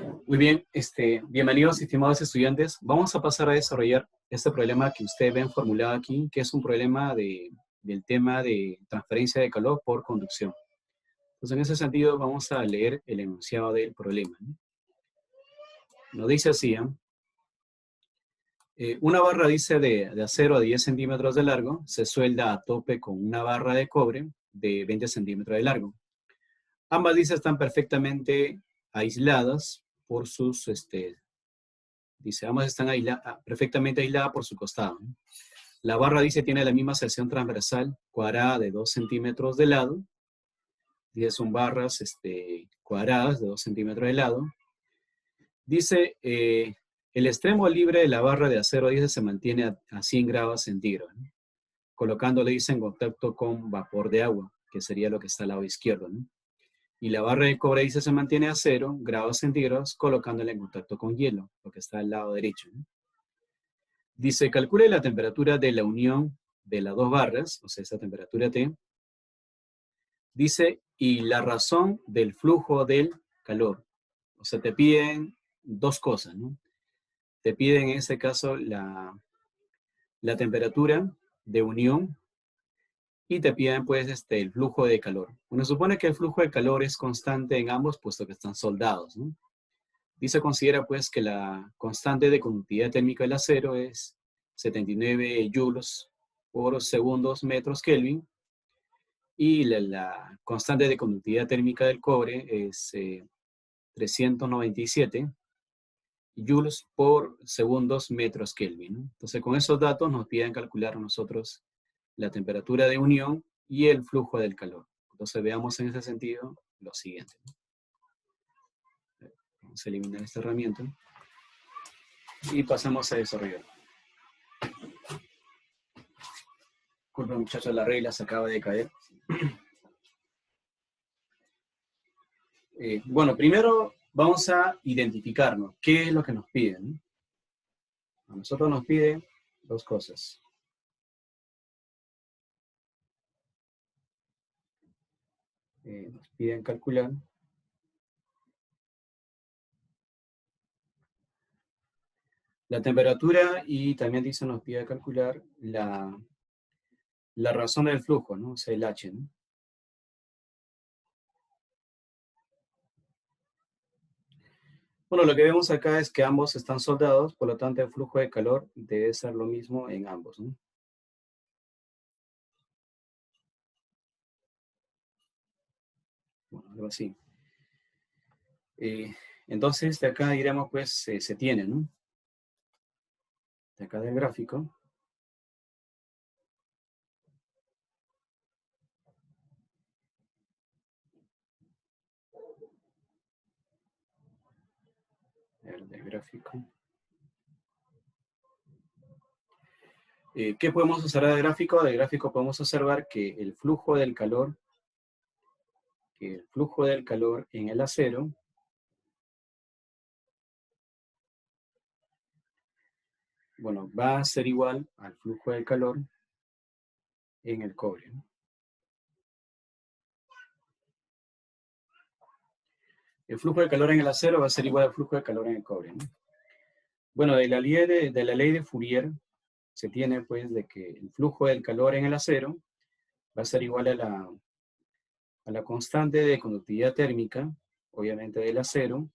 Muy bien, bienvenidos estimados estudiantes. Vamos a pasar a desarrollar este problema que ustedes ven formulado aquí, que es un problema del tema de transferencia de calor por conducción. Entonces, en ese sentido, vamos a leer el enunciado del problema, ¿no? Nos dice así, ¿eh? Una barra dice de acero a 10 centímetros de largo, se suelda a tope con una barra de cobre de 20 centímetros de largo. Ambas dice están perfectamente aisladas por sus, dice, ambas están perfectamente aisladas por su costado, ¿no? La barra, dice, tiene la misma sección transversal cuadrada de 2 centímetros de lado. Dice, son barras cuadradas de 2 centímetros de lado. Dice, el extremo libre de la barra de acero, dice, se mantiene a 100 grados centígrados, ¿no? Colocándole, dice, en contacto con vapor de agua, que sería lo que está al lado izquierdo, ¿no? Y la barra de cobre, dice, se mantiene a 0 grados centígrados, colocándola en contacto con hielo, lo que está al lado derecho, ¿no? Dice, calcule la temperatura de la unión de las dos barras, o sea, esa temperatura T. Dice, y la razón del flujo del calor. O sea, te piden dos cosas, ¿no? Te piden en este caso la temperatura de unión y te piden pues el flujo de calor. Uno supone que el flujo de calor es constante en ambos, puesto que están soldados, ¿no? Dice, considera pues que la constante de conductividad térmica del acero es 79 joules por segundos metros Kelvin y la constante de conductividad térmica del cobre es 397 joules por segundos metros Kelvin, ¿no? Entonces, con esos datos nos piden calcular nosotros la temperatura de unión y el flujo del calor. Entonces, veamos en ese sentido lo siguiente, ¿no? Vamos a eliminar esta herramienta y pasamos a desarrollar. Disculpen, muchachos, la regla se acaba de caer. Bueno, primero vamos a identificarnos qué es lo que nos piden, ¿no? A nosotros nos piden dos cosas. Nos piden calcular la temperatura y también dice nos pide calcular la razón del flujo, ¿no? O sea, el H, ¿no? Bueno, lo que vemos acá es que ambos están soldados, por lo tanto el flujo de calor debe ser lo mismo en ambos, ¿no? Bueno, algo así. Entonces, de acá diremos, pues, se tiene, ¿no? De acá del gráfico. Del gráfico. ¿Qué podemos observar del gráfico? Del gráfico podemos observar que el flujo del calor en el acero bueno, va a ser igual al flujo de calor en el cobre, ¿no? El flujo de calor en el acero va a ser igual al flujo de calor en el cobre, ¿no? Bueno, de la ley de Fourier se tiene pues de que el flujo del calor en el acero va a ser igual a la constante de conductividad térmica, obviamente del acero,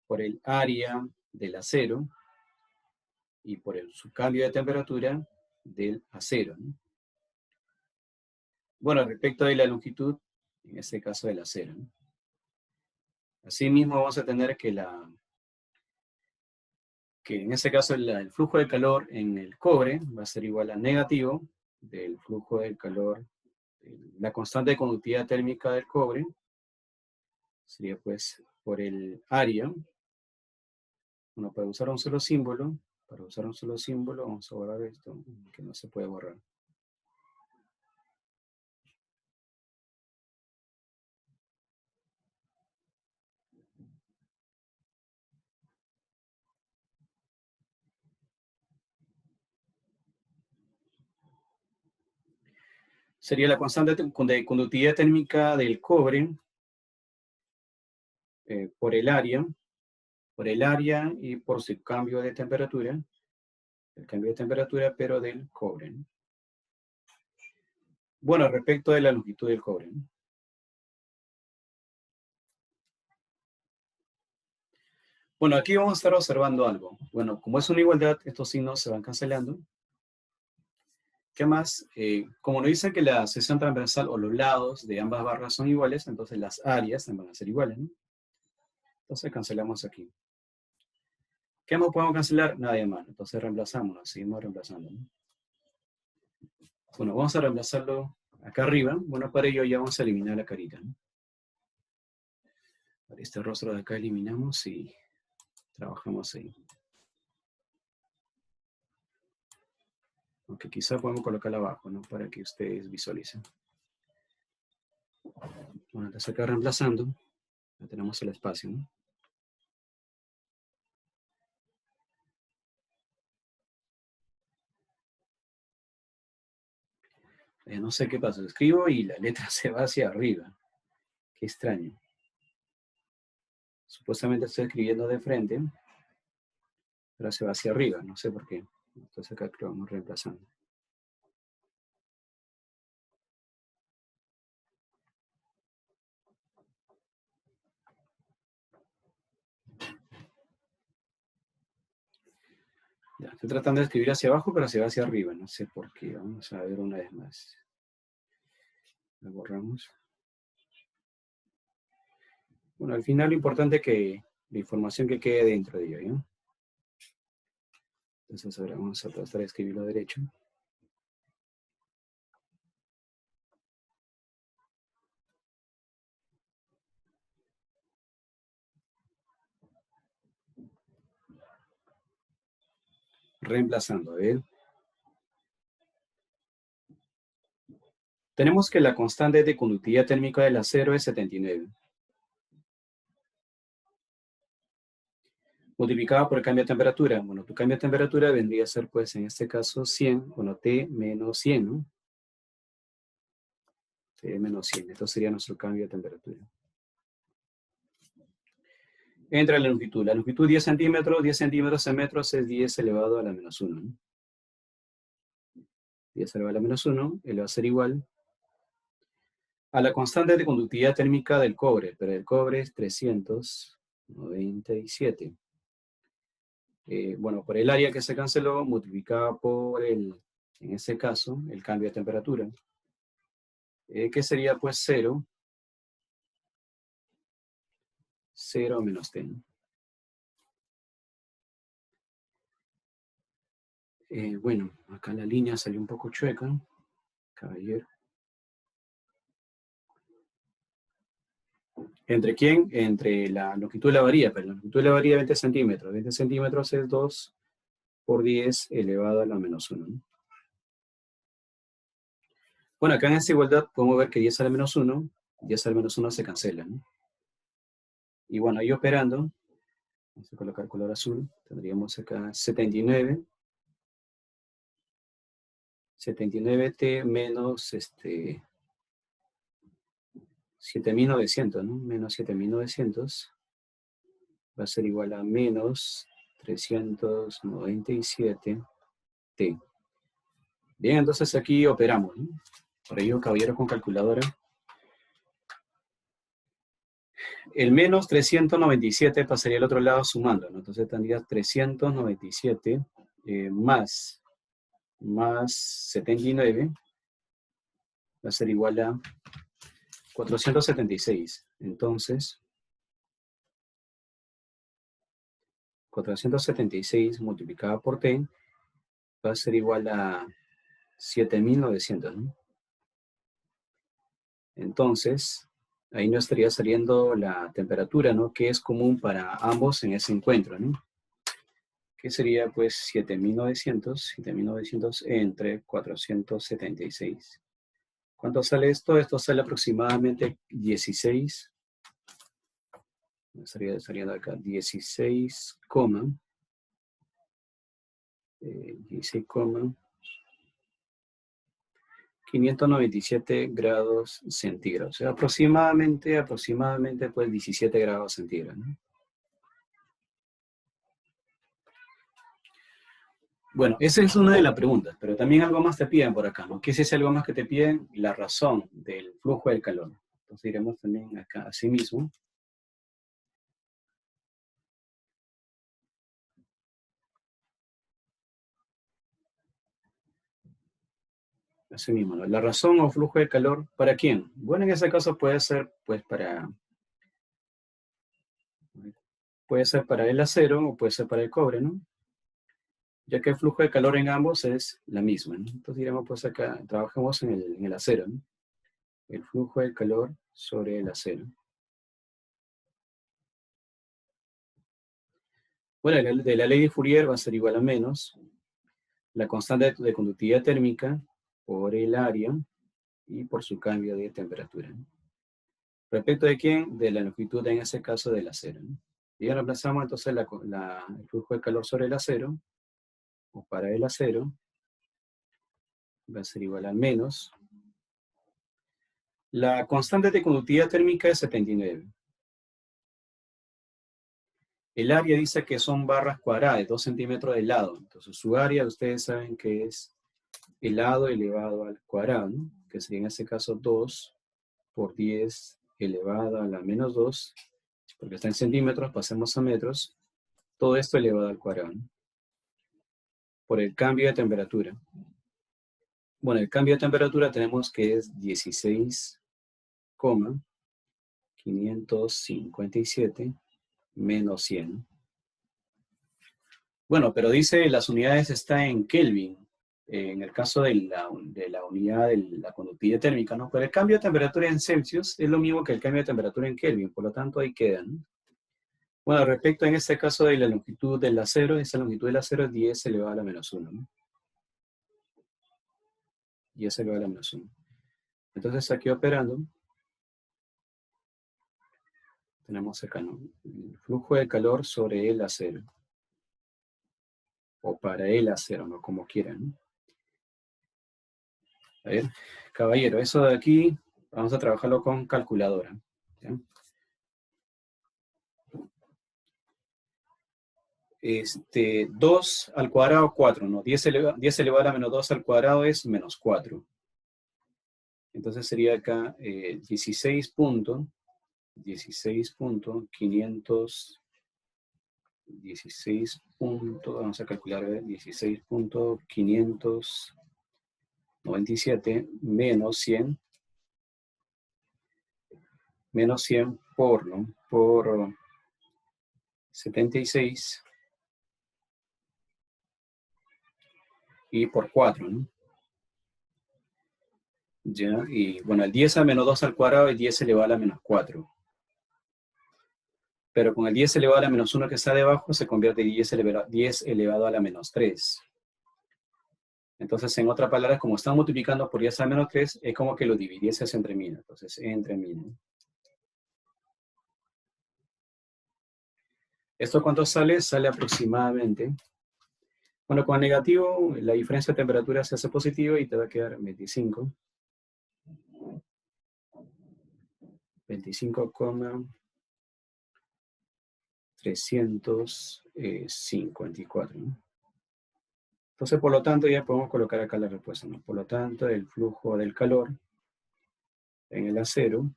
por el área del acero y por su cambio de temperatura del acero, ¿no? Bueno, respecto de la longitud, en este caso del acero, ¿no? Asimismo vamos a tener que en este caso el flujo de calor en el cobre va a ser igual a negativo del flujo del calor, la constante de conductividad térmica del cobre, sería pues por el área. Bueno, para usar un solo símbolo, vamos a borrar esto, que no se puede borrar. Sería la constante de conductividad térmica del cobre por el área y por su cambio de temperatura, el cambio de temperatura, pero del cobre, ¿no? Bueno, respecto de la longitud del cobre, ¿no? Bueno, aquí vamos a estar observando algo. Bueno, como es una igualdad, estos signos se van cancelando. ¿Qué más? Como nos dicen que la sección transversal o los lados de ambas barras son iguales, entonces las áreas también van a ser iguales, ¿no? Entonces cancelamos aquí. ¿Qué más podemos cancelar? Nada más. Entonces reemplazamos, seguimos reemplazando, ¿no? Bueno, vamos a reemplazarlo acá arriba. Bueno, para ello ya vamos a eliminar la carita, ¿no? Para este rostro de acá eliminamos y trabajamos ahí. Aunque quizá podemos colocarla abajo, ¿no? Para que ustedes visualicen. Bueno, entonces acá reemplazando, ya tenemos el espacio, ¿no? No sé qué pasa, escribo y la letra se va hacia arriba. Qué extraño. Supuestamente estoy escribiendo de frente, pero se va hacia arriba, no sé por qué. Entonces acá lo vamos reemplazando. Ya, estoy tratando de escribir hacia abajo, pero se va hacia arriba, no sé por qué. Vamos a ver una vez más. La borramos. Bueno, al final lo importante es que la información que quede dentro de ello, ¿no? Entonces ahora vamos a tratar de escribirlo derecho. Reemplazando, a ver. Tenemos que la constante de conductividad térmica del acero es 79. Multiplicada por el cambio de temperatura. Bueno, tu cambio de temperatura vendría a ser, pues, en este caso 100, bueno, T menos 100, ¿no? T menos 100. Esto sería nuestro cambio de temperatura. Entra la longitud. La longitud 10 centímetros en metros es 10 elevado a la menos 1, ¿no? 10 elevado a la menos 1, él va a ser igual a la constante de conductividad térmica del cobre, pero el cobre es 397. Bueno, por el área que se canceló, multiplicada por en este caso, el cambio de temperatura, que sería pues 0 menos T. Bueno, acá la línea salió un poco chueca, caballero. ¿Entre quién? Entre la longitud de la varilla, pero la longitud de la varilla 20 centímetros. 20 centímetros es 2 por 10 elevado a la menos 1, ¿no? Bueno, acá en esta igualdad podemos ver que 10 a la menos 1, 10 a la menos 1 se cancela, ¿no? Y bueno, ahí operando, vamos a colocar color azul, tendríamos acá 79 T menos 7.900, ¿no? Menos 7.900 va a ser igual a menos 397 T. Bien, entonces aquí operamos, ¿no? Por ello, caballero con calculadora. El menos 397 pasaría al otro lado sumando, ¿no? Entonces tendría 397 más 79 va a ser igual a 476. Entonces, 476 multiplicado por T va a ser igual a 7.900, ¿no? Entonces, ahí nos estaría saliendo la temperatura, ¿no? Que es común para ambos en ese encuentro, ¿no? Que sería pues 7.900 entre 476. ¿Cuánto sale esto? Esto sale aproximadamente 16. Estaría saliendo acá 16, 16, 597 grados centígrados. O sea, aproximadamente, pues 17 grados centígrados, ¿no? Bueno, esa es una de las preguntas, pero también algo más te piden por acá, ¿no? ¿Qué es ese algo más que te piden? La razón del flujo del calor. Entonces iremos también acá, así mismo. Así mismo, ¿no? La razón o flujo de calor, ¿para quién? Bueno, en ese caso pues, puede ser para el acero o puede ser para el cobre, ¿no? Ya que el flujo de calor en ambos es la misma, ¿no? Entonces diremos, pues acá, trabajemos en el acero, ¿no? El flujo de calor sobre el acero. Bueno, de la ley de Fourier va a ser igual a menos la constante de conductividad térmica por el área y por su cambio de temperatura, ¿no? ¿Respecto de quién? De la longitud, en ese caso, del acero, ¿no? Y ahora reemplazamos entonces el flujo de calor sobre el acero, o para el acero, va a ser igual a menos. La constante de conductividad térmica es 79. El área dice que son barras cuadradas, 2 centímetros de lado. Entonces su área, ustedes saben que es el lado elevado al cuadrado, ¿no? Que sería en este caso 2 por 10 elevado a la menos 2, porque está en centímetros, pasemos a metros. Todo esto elevado al cuadrado, ¿no? Por el cambio de temperatura. Bueno, el cambio de temperatura tenemos que es 16,557 menos 100. Bueno, pero dice las unidades está en Kelvin, en el caso de la unidad de la conductividad térmica, ¿no? Pero el cambio de temperatura en Celsius es lo mismo que el cambio de temperatura en Kelvin, por lo tanto ahí quedan, ¿no? Bueno, respecto en este caso de la longitud del acero, esa longitud del acero es 10 elevado a la menos 1, ¿no? 10 elevado a la menos 1. Entonces aquí operando, tenemos acá, ¿no? El flujo de calor sobre el acero. O para el acero, ¿no? Como quieran, ¿no? A ver, caballero, eso de aquí, vamos a trabajarlo con calculadora, ¿ya? 2 al cuadrado, 4, ¿no? 10 elevado a la menos 2 al cuadrado es menos 4. Entonces sería acá 16 punto, vamos a calcular, 16.597 menos 100 por, ¿no? Por 76 y por 4, ¿no? Ya, y bueno, el 10 a menos 2 al cuadrado es 10 elevado a la menos 4. Pero con el 10 elevado a la menos 1 que está debajo se convierte en 10 elevado a la menos 3. Entonces, en otras palabras, como están multiplicando por 10 a la menos 3, es como que lo dividieses entre mil. Entonces, entre mil. ¿Esto cuánto sale? Sale aproximadamente. Bueno, con el negativo, la diferencia de temperatura se hace positiva y te va a quedar 25. 25,354, ¿no? Entonces, por lo tanto, ya podemos colocar acá la respuesta, ¿no? Por lo tanto, el flujo del calor en el acero,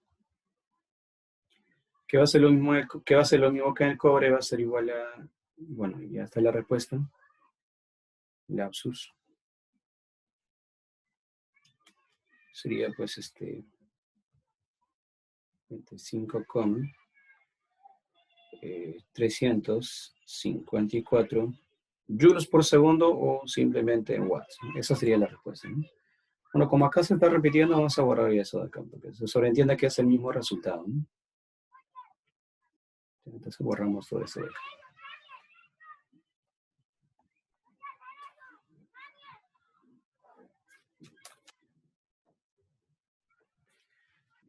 que va a ser lo mismo que en el cobre, va a ser igual a, bueno, ya está la respuesta, lapsus. Sería pues 25,354 joules por segundo o simplemente en watts. Esa sería la respuesta, ¿no? Bueno, como acá se está repitiendo, vamos a borrar eso de acá, porque se sobreentiende que es el mismo resultado, ¿no? Entonces borramos todo eso de acá.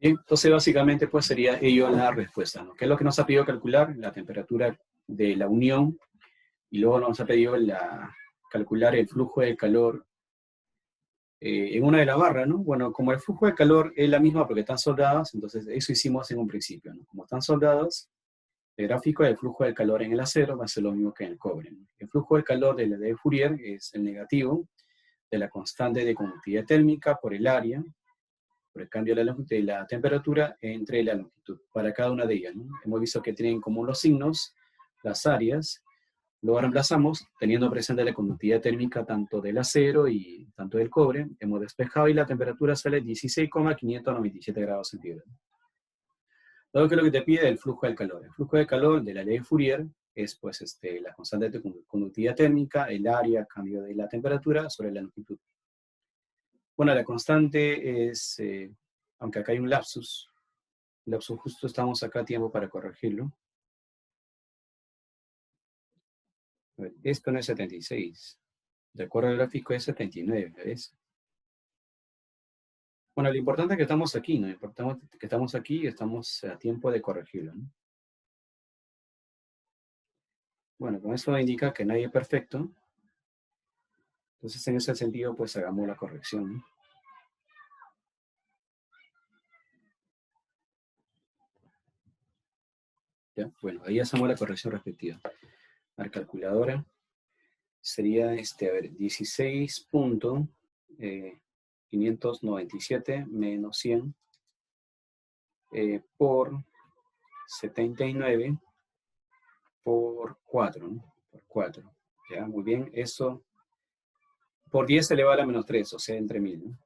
Bien, entonces básicamente pues sería ello la respuesta, ¿no? ¿Qué es lo que nos ha pedido calcular? La temperatura de la unión, y luego nos ha pedido calcular el flujo de calor en una de las barras, ¿no? Bueno, como el flujo de calor es la misma porque están soldadas, entonces eso hicimos en un principio, ¿no? Como están soldadas, el gráfico del flujo del calor en el acero va a ser lo mismo que en el cobre, ¿no? El flujo del calor de la ley de Fourier es el negativo de la constante de conductividad térmica por el área, por el cambio de la temperatura entre la longitud, para cada una de ellas, ¿no? Hemos visto que tienen en común los signos, las áreas, luego reemplazamos, teniendo presente la conductividad térmica tanto del acero y tanto del cobre, hemos despejado y la temperatura sale 16,597 grados centígrados. Luego, ¿qué es lo que te pide? El flujo del calor. El flujo de calor de la ley de Fourier es pues, la constante de conductividad térmica, el área, cambio de la temperatura sobre la longitud. Bueno, la constante es, aunque acá hay un lapsus justo estamos acá a tiempo para corregirlo. A ver, esto no es 76. De acuerdo al gráfico es 79, ¿ves? Bueno, lo importante es que estamos aquí, ¿no? Lo importante es que estamos aquí y estamos a tiempo de corregirlo, ¿no? Bueno, con eso indica que nadie es perfecto. Entonces, en ese sentido, pues hagamos la corrección, ¿no? ¿Ya? Bueno, ahí hacemos la corrección respectiva. La calculadora sería, a ver, 16.597 menos 100 por 79 por 4, ¿no? Por 4. Ya, muy bien. Eso por 10 elevado a la menos 3, o sea, entre 1000, ¿no?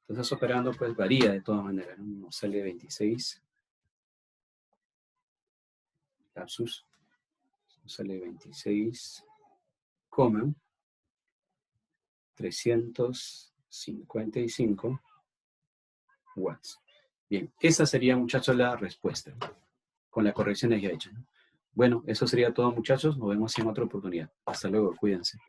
Entonces, operando, pues varía de todas maneras, ¿no? Nos sale 26. Lapsus. Nos sale 26, 355 watts. Bien, esa sería, muchachos, la respuesta, con las correcciones ya hechas, ¿no? Bueno, eso sería todo, muchachos. Nos vemos en otra oportunidad. Hasta luego, cuídense.